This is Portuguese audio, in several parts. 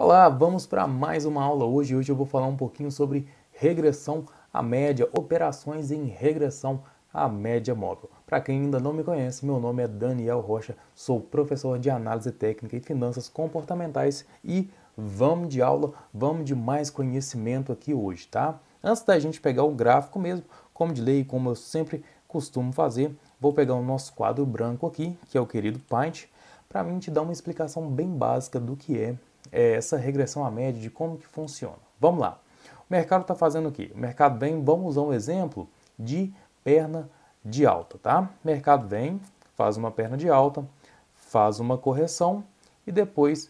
Olá, vamos para mais uma aula hoje. Hoje eu vou falar um pouquinho sobre regressão à média, operações em regressão à média móvel. Para quem ainda não me conhece, meu nome é Daniel Rocha, sou professor de análise técnica e finanças comportamentais e vamos de aula, vamos de mais conhecimento aqui hoje, tá? Antes da gente pegar o gráfico mesmo, como de lei, como eu sempre costumo fazer, vou pegar o nosso quadro branco aqui, que é o querido Paint, para mim te dar uma explicação bem básica do que é essa regressão à média, de como que funciona. Vamos lá. O mercado está fazendo o quê? O mercado vem, vamos usar um exemplo de perna de alta, tá? O mercado vem, faz uma perna de alta, faz uma correção e depois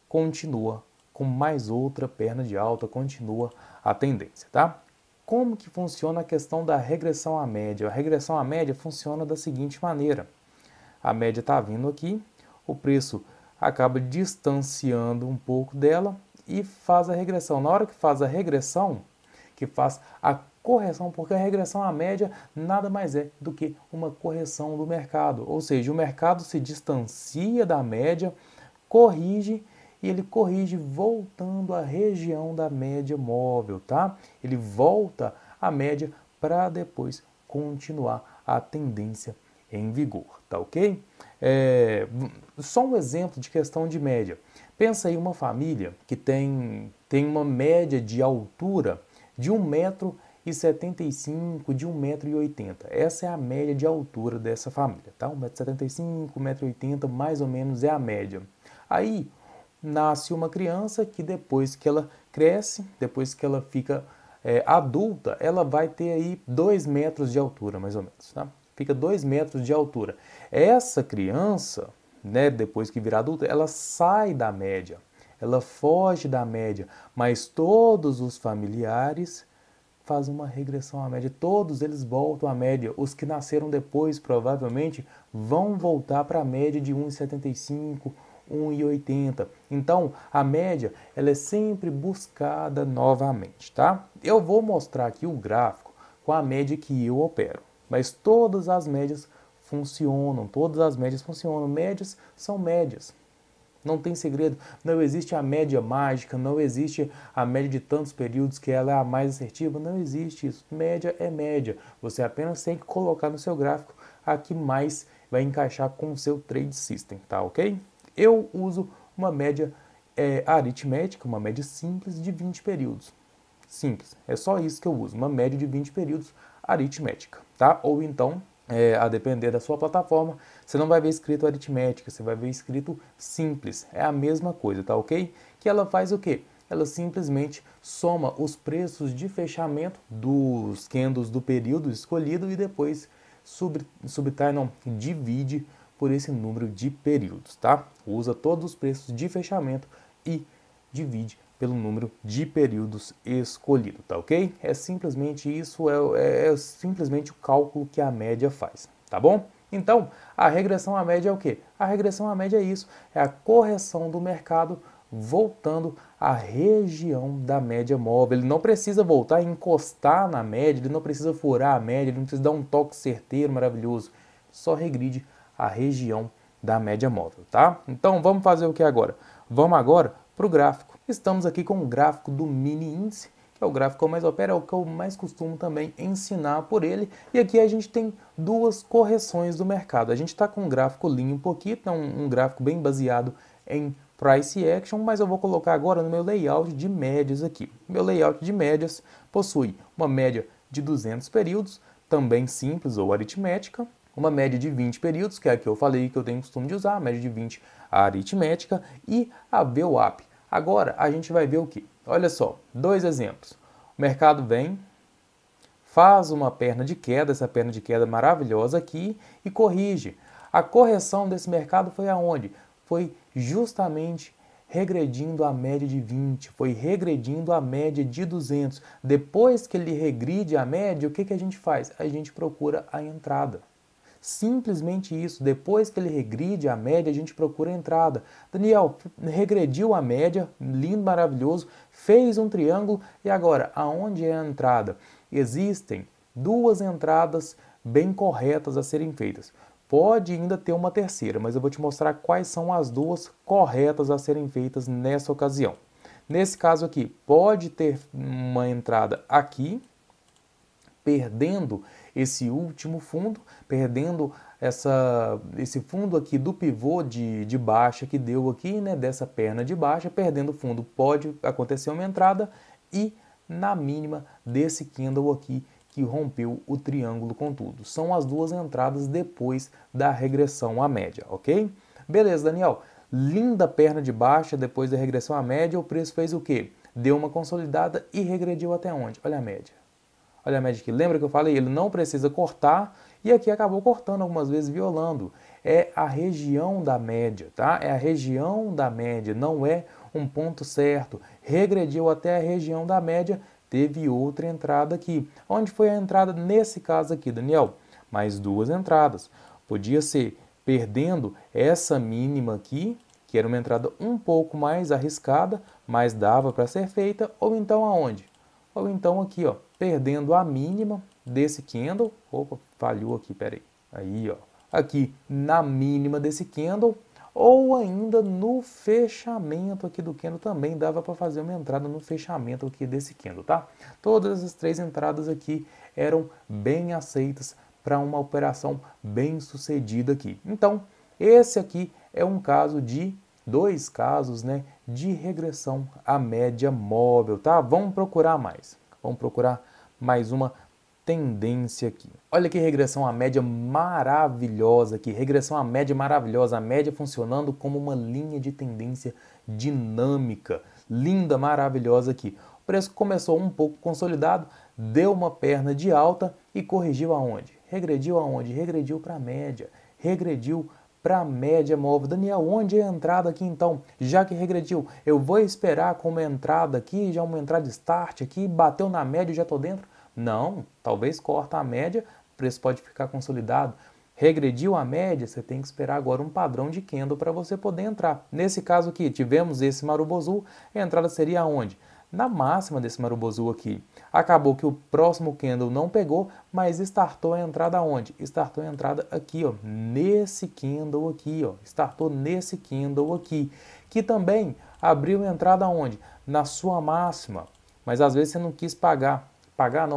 continua com mais outra perna de alta, continua a tendência, tá? Como que funciona a questão da regressão à média? A regressão à média funciona da seguinte maneira. A média está vindo aqui, o preço acaba distanciando um pouco dela e faz a regressão. Na hora que faz a regressão, que faz a correção, porque a regressão à média nada mais é do que uma correção do mercado. Ou seja, o mercado se distancia da média, corrige e ele corrige voltando à região da média móvel, tá? Ele volta à média para depois continuar a tendência em vigor, tá ok? Só um exemplo de questão de média. Pensa aí uma família que tem uma média de altura de 1,75 m, de 1,80 m. Essa é a média de altura dessa família, tá? 1,75 m, 1,80 m, mais ou menos é a média. Aí nasce uma criança que depois que ela cresce, depois que ela fica adulta, ela vai ter aí 2 metros de altura, mais ou menos, tá? Fica 2 metros de altura. Essa criança, né, depois que virar adulta, ela sai da média, ela foge da média, mas todos os familiares fazem uma regressão à média, todos eles voltam à média. Os que nasceram depois, provavelmente, vão voltar para a média de 1,75, 1,80. Então, a média, ela é sempre buscada novamente, tá? Eu vou mostrar aqui o gráfico com a média que eu opero. Mas todas as médias funcionam, todas as médias funcionam. Médias são médias. Não tem segredo. Não existe a média mágica, não existe a média de tantos períodos que ela é a mais assertiva. Não existe isso. Média é média. Você apenas tem que colocar no seu gráfico a que mais vai encaixar com o seu trade system, tá ok? Eu uso uma média aritmética, uma média simples de 20 períodos. Simples, é só isso que eu uso, uma média de 20 períodos aritmética, tá? Ou então, a depender da sua plataforma, você não vai ver escrito aritmética, você vai ver escrito simples, é a mesma coisa, tá ok? Que ela faz o quê? Ela simplesmente soma os preços de fechamento dos candles do período escolhido e depois divide por esse número de períodos, tá? Usa todos os preços de fechamento e divide pelo número de períodos escolhido, tá ok? É simplesmente isso, é simplesmente o cálculo que a média faz, tá bom? Então, a regressão à média é o quê? A regressão à média é isso, é a correção do mercado voltando à região da média móvel. Ele não precisa voltar e encostar na média, ele não precisa furar a média, ele não precisa dar um toque certeiro, maravilhoso. Só regride a região da média móvel, tá? Então, vamos fazer o que agora? Vamos agora para o gráfico. Estamos aqui com o gráfico do mini índice, que é o gráfico que eu mais opero, é o que eu mais costumo também ensinar por ele. E aqui a gente tem duas correções do mercado. A gente está com um gráfico limpo aqui, então um gráfico bem baseado em price action, mas eu vou colocar agora no meu layout de médias aqui. Meu layout de médias possui uma média de 200 períodos, também simples ou aritmética, uma média de 20 períodos, que é a que eu falei que eu tenho costume de usar, a média de 20 a aritmética e a VWAP. Agora a gente vai ver o que? Olha só, dois exemplos. O mercado vem, faz uma perna de queda, essa perna de queda maravilhosa aqui, e corrige. A correção desse mercado foi aonde? Foi justamente regredindo a média de 20, foi regredindo a média de 200. Depois que ele regride a média, o que a gente faz? A gente procura a entrada. Simplesmente isso. Depois que ele regride a média, a gente procura a entrada. Daniel, regrediu a média, lindo, maravilhoso, fez um triângulo e agora, aonde é a entrada? Existem duas entradas bem corretas a serem feitas. Pode ainda ter uma terceira, mas eu vou te mostrar quais são as duas corretas a serem feitas nessa ocasião. Nesse caso aqui, pode ter uma entrada aqui, perdendo esse último fundo, perdendo esse fundo aqui do pivô de baixa que deu aqui, né, dessa perna de baixa, perdendo o fundo, pode acontecer uma entrada e na mínima desse candle aqui que rompeu o triângulo com tudo. São as duas entradas depois da regressão à média, ok? Beleza, Daniel. Linda perna de baixa depois da regressão à média, o preço fez o quê? Deu uma consolidada e regrediu até onde? Olha a média. Olha a média aqui. Lembra que eu falei? Ele não precisa cortar e aqui acabou cortando algumas vezes, violando. É a região da média, tá? É a região da média, não é um ponto certo. Regrediu até a região da média, teve outra entrada aqui. Onde foi a entrada nesse caso aqui, Daniel? Mais duas entradas. Podia ser perdendo essa mínima aqui, que era uma entrada um pouco mais arriscada, mas dava para ser feita, ou então aonde? Ou então aqui, ó, perdendo a mínima desse candle. Opa, falhou aqui, peraí. Aí, ó. Aqui na mínima desse candle, ou ainda no fechamento aqui do candle também dava para fazer uma entrada no fechamento aqui desse candle, tá? Todas as três entradas aqui eram bem aceitas para uma operação bem sucedida aqui. Então, esse aqui é um caso de dois casos, né, de regressão à média móvel, tá? Vamos procurar mais. Vamos procurar mais uma tendência aqui. Olha que regressão à média maravilhosa aqui. Regressão à média maravilhosa. A média funcionando como uma linha de tendência dinâmica. Linda, maravilhosa aqui. O preço começou um pouco consolidado, deu uma perna de alta e corrigiu aonde? Regrediu aonde? Regrediu para a média. Regrediu para a média móvel. Daniel, onde é a entrada aqui então? Já que regrediu, eu vou esperar com uma entrada aqui, já uma entrada de start aqui, bateu na média e já estou dentro? Não, talvez corta a média, o preço pode ficar consolidado. Regrediu a média, você tem que esperar agora um padrão de candle para você poder entrar. Nesse caso aqui, tivemos esse Marubozu, a entrada seria aonde? Na máxima desse Marubozu aqui. Acabou que o próximo candle não pegou, mas startou a entrada onde? Startou a entrada aqui, ó, nesse candle aqui, ó. Startou nesse candle aqui, que também abriu a entrada onde? Na sua máxima. Mas às vezes você não quis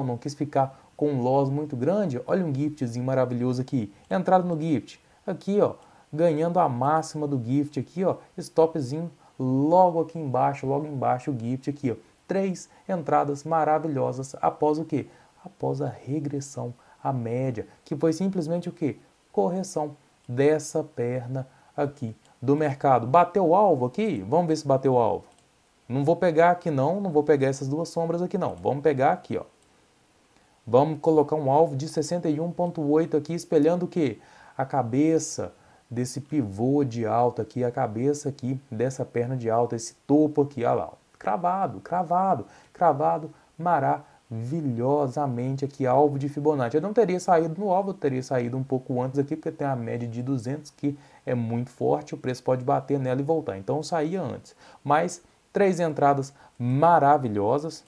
não quis ficar com um loss muito grande. Olha um giftzinho maravilhoso aqui. Entrada no gift. Aqui, ó, ganhando a máxima do gift aqui, ó, stopzinho logo aqui embaixo, logo embaixo o gift aqui, ó. 3 entradas maravilhosas após o quê? Após a regressão à média, que foi simplesmente o quê? Correção dessa perna aqui do mercado. Bateu o alvo aqui? Vamos ver se bateu o alvo. Não vou pegar aqui não vou pegar essas duas sombras aqui não. Vamos pegar aqui, ó. Vamos colocar um alvo de 61,8 aqui, espelhando o quê? A cabeça desse pivô de alta aqui, a cabeça aqui dessa perna de alta, esse topo aqui, olha lá, ó. Cravado, cravado, cravado maravilhosamente aqui, alvo de Fibonacci. Eu não teria saído no alvo, eu teria saído um pouco antes aqui, porque tem a média de 200 que é muito forte, o preço pode bater nela e voltar. Então eu saía antes. Mas 3 entradas maravilhosas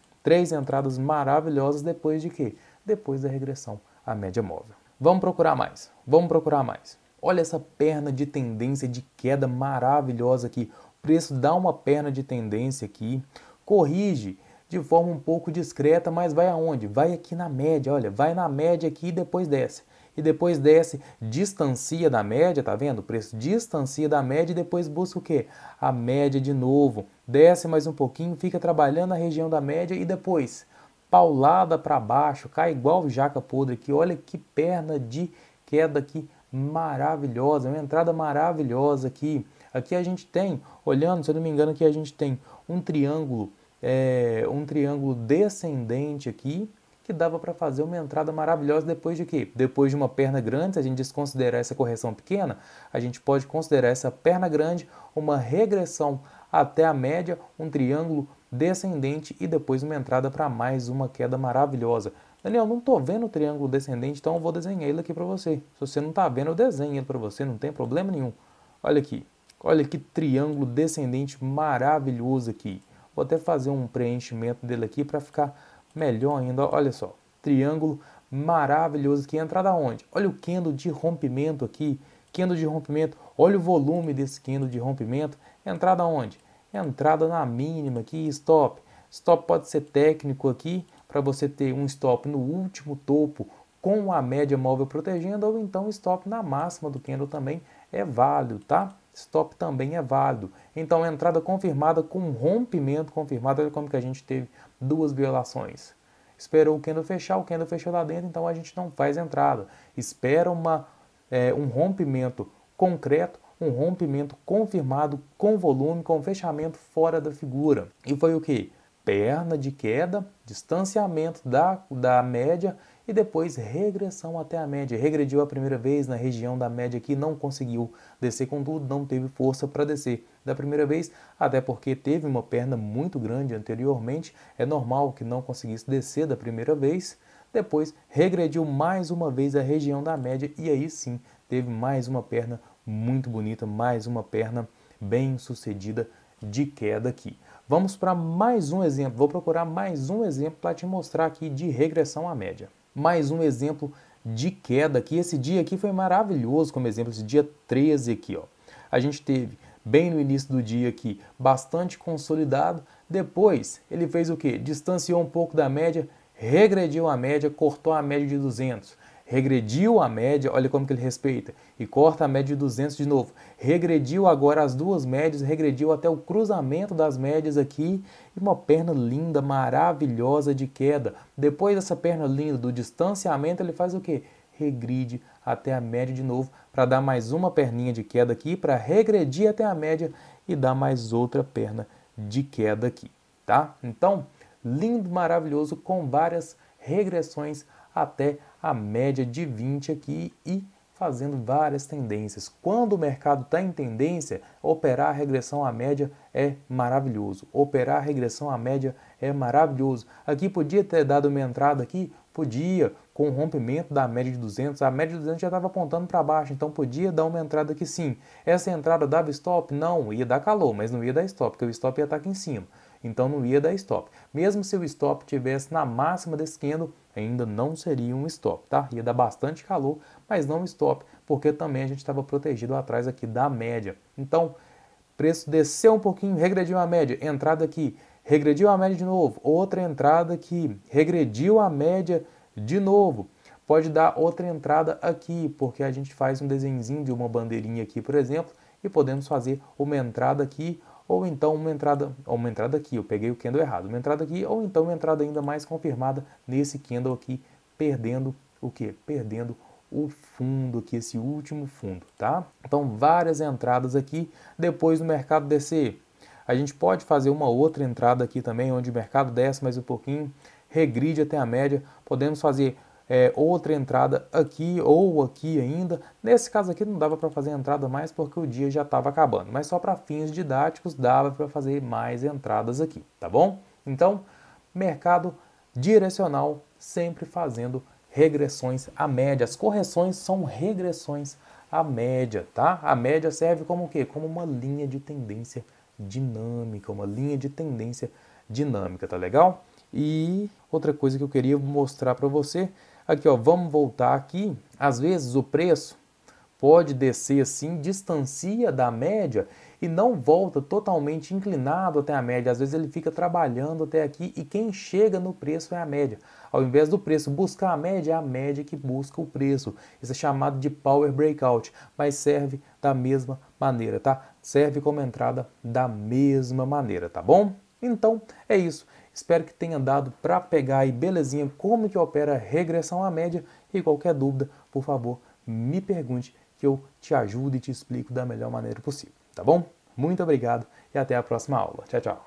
depois de quê? Depois da regressão à média móvel. Vamos procurar mais, vamos procurar mais. Olha essa perna de tendência de queda maravilhosa aqui. O preço dá uma perna de tendência aqui, corrige de forma um pouco discreta, mas vai aonde? Vai aqui na média, olha, vai na média aqui e depois desce. E depois desce, distancia da média, tá vendo? O preço distancia da média e depois busca o quê? A média de novo. Desce mais um pouquinho, fica trabalhando na região da média e depois paulada para baixo, cai igual jaca podre aqui. Olha que perna de queda aqui maravilhosa, uma entrada maravilhosa aqui. Aqui a gente tem, olhando, se eu não me engano, aqui a gente tem um triângulo descendente aqui, que dava para fazer uma entrada maravilhosa depois de quê? Depois de uma perna grande, se a gente desconsiderar essa correção pequena, a gente pode considerar essa perna grande uma regressão até a média, um triângulo descendente e depois uma entrada para mais uma queda maravilhosa. Daniel, não estou vendo o triângulo descendente, então eu vou desenhar ele aqui para você. Se você não está vendo, eu desenho ele para você, não tem problema nenhum. Olha aqui, olha que triângulo descendente maravilhoso aqui. Vou até fazer um preenchimento dele aqui para ficar melhor ainda. Olha só, triângulo maravilhoso aqui. Entrada onde? Olha o candle de rompimento aqui. Candle de rompimento. Olha o volume desse candle de rompimento. Entrada onde? entrada na mínima aqui, stop. Stop pode ser técnico aqui, para você ter um stop no último topo com a média móvel protegendo, ou então stop na máxima do candle também é válido, tá? Stop também é válido. Então, entrada confirmada com rompimento confirmado, olha como que a gente teve duas violações. Esperou o candle fechou lá dentro, então a gente não faz entrada. Espera um rompimento concreto, um rompimento confirmado com volume, com fechamento fora da figura. E foi o que? Perna de queda, distanciamento da média e depois regressão até a média. Regrediu a primeira vez na região da média aqui, não conseguiu descer com tudo, não teve força para descer da primeira vez, até porque teve uma perna muito grande anteriormente, é normal que não conseguisse descer da primeira vez. Depois regrediu mais uma vez a região da média e aí sim teve mais uma perna muito bonita, mais uma perna bem sucedida de queda aqui. Vamos para mais um exemplo, vou procurar mais um exemplo para te mostrar aqui de regressão à média. Mais um exemplo de queda aqui, esse dia aqui foi maravilhoso como exemplo, esse dia 13 aqui, ó. A gente teve bem no início do dia aqui, bastante consolidado, depois ele fez o que? Distanciou um pouco da média, regrediu a média, cortou a média de 200. Regrediu a média, olha como que ele respeita, e corta a média de 200 de novo. Regrediu agora as duas médias, regrediu até o cruzamento das médias aqui, e uma perna linda, maravilhosa de queda. Depois dessa perna linda do distanciamento, ele faz o quê? Regride até a média de novo, para dar mais uma perninha de queda aqui, para regredir até a média e dar mais outra perna de queda aqui, tá? Então, lindo, maravilhoso, com várias regressões até a média de 20 aqui e fazendo várias tendências. Quando o mercado está em tendência, operar a regressão à média é maravilhoso. Operar a regressão à média é maravilhoso. Aqui podia ter dado uma entrada aqui? Podia, com o rompimento da média de 200. A média de 200 já estava apontando para baixo, então podia dar uma entrada aqui sim. Essa entrada dava stop? Não, ia dar calor, mas não ia dar stop, porque o stop ia estar aqui em cima. Então não ia dar stop. Mesmo se o stop tivesse na máxima desse candle, ainda não seria um stop, tá? Ia dar bastante calor, mas não stop, porque também a gente estava protegido atrás aqui da média. Então, preço desceu um pouquinho, regrediu a média, entrada aqui, regrediu a média de novo, outra entrada aqui, regrediu a média de novo. Pode dar outra entrada aqui, porque a gente faz um desenhozinho de uma bandeirinha aqui, por exemplo, e podemos fazer uma entrada aqui, ou então uma entrada aqui, eu peguei o candle errado, uma entrada aqui, ou então uma entrada ainda mais confirmada nesse candle aqui, perdendo o quê? Perdendo o fundo aqui, esse último fundo, tá? Então, várias entradas aqui, depois do mercado descer. A gente pode fazer uma outra entrada aqui também, onde o mercado desce mais um pouquinho, regride até a média, podemos fazer outra entrada aqui ou aqui ainda. Nesse caso aqui não dava para fazer entrada mais porque o dia já estava acabando, mas só para fins didáticos dava para fazer mais entradas aqui, tá bom? Então, mercado direcional sempre fazendo regressões à média. As correções são regressões à média, tá? A média serve como o quê? Como uma linha de tendência dinâmica, uma linha de tendência dinâmica, tá legal? E outra coisa que eu queria mostrar para você, aqui ó, vamos voltar aqui, às vezes o preço pode descer assim, distancia da média e não volta totalmente inclinado até a média, às vezes ele fica trabalhando até aqui e quem chega no preço é a média. Ao invés do preço buscar a média, é a média que busca o preço. Isso é chamado de Power Breakout, mas serve da mesma maneira, tá? Serve como entrada da mesma maneira, tá bom? Então, é isso. Espero que tenha dado para pegar aí belezinha como que opera a regressão à média e qualquer dúvida, por favor, me pergunte que eu te ajudo e te explico da melhor maneira possível, tá bom? Muito obrigado e até a próxima aula. Tchau, tchau.